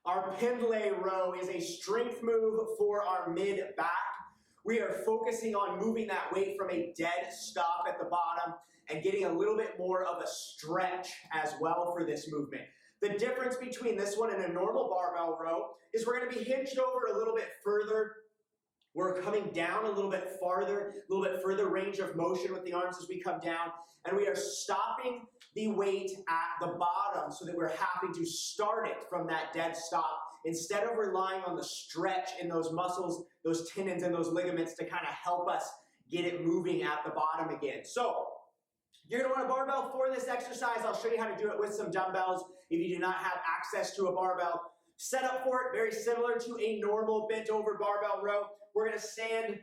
Our Pendlay Row is a strength move for our mid-back. We are focusing on moving that weight from a dead stop at the bottom and getting a little bit more of a stretch as well for this movement. The difference between this one and a normal barbell row is we're going to be hinged over a little bit further. We're coming down a little bit farther, a little bit further range of motion with the arms as we come down, and we are stopping the weight at the bottom so that we're having to start it from that dead stop instead of relying on the stretch in those muscles, those tendons, and those ligaments to kind of help us get it moving at the bottom again. So you're going to want a barbell for this exercise. I'll show you how to do it with some dumbbells if you do not have access to a barbell. Set up for it, very similar to a normal bent over barbell row. We're going to stand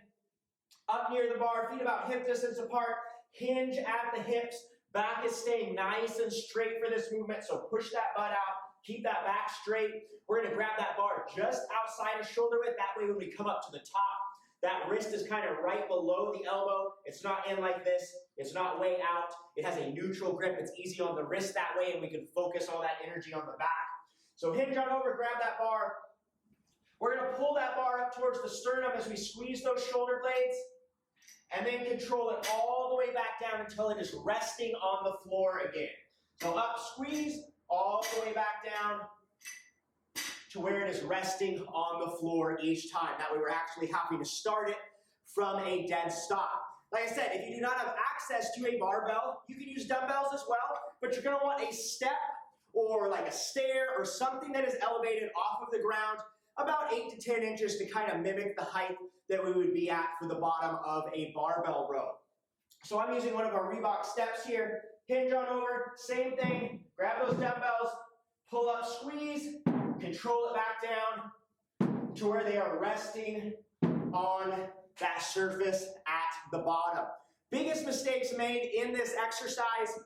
up near the bar, feet about hip distance apart, hinge at the hips. Back is staying nice and straight for this movement, so push that butt out, keep that back straight. We're going to grab that bar just outside of shoulder width. That way when we come up to the top, that wrist is kind of right below the elbow. It's not in like this. It's not way out. It has a neutral grip. It's easy on the wrist that way, and we can focus all that energy on the back. So hinge on over, grab that bar. We're going to pull that bar up towards the sternum as we squeeze those shoulder blades, and then control it all the way back down until it is resting on the floor again. So up, squeeze, all the way back down to where it is resting on the floor each time. That way we're actually having to start it from a dead stop. Like I said, if you do not have access to a barbell, you can use dumbbells as well, but you're going to want a step or like a stair or something that is elevated off of the ground about 8 to 10 inches to kind of mimic the height that we would be at for the bottom of a barbell row. So I'm using one of our Reebok steps here. Hinge on over, same thing. Grab those dumbbells, pull up, squeeze, control it back down to where they are resting on that surface at the bottom. Biggest mistakes made in this exercise: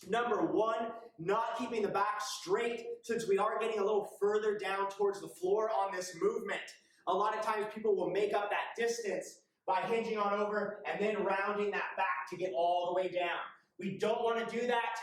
number one, not keeping the back straight since we are getting a little further down towards the floor on this movement. A lot of times people will make up that distance by hinging on over and then rounding that back to get all the way down. We don't want to do that.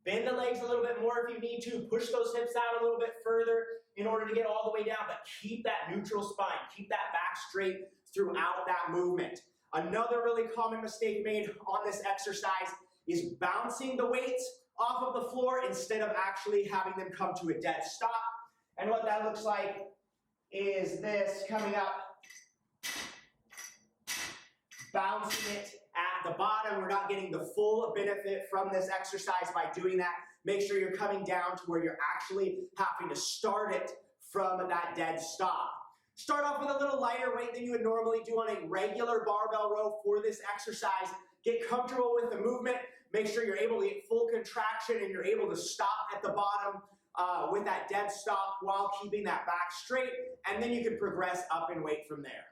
Bend the legs a little bit more if you need to. Push those hips out a little bit further in order to get all the way down, but keep that neutral spine. Keep that back straight throughout that movement. Another really common mistake made on this exercise is bouncing the weights off of the floor instead of actually having them come to a dead stop. And what that looks like is this, coming up, bouncing it at the bottom. We're not getting the full benefit from this exercise by doing that. Make sure you're coming down to where you're actually having to start it from that dead stop. Start off with a little lighter weight than you would normally do on a regular barbell row for this exercise. Get comfortable with the movement. Make sure you're able to get full contraction and you're able to stop at the bottom with that dead stop while keeping that back straight, and then you can progress up in weight from there.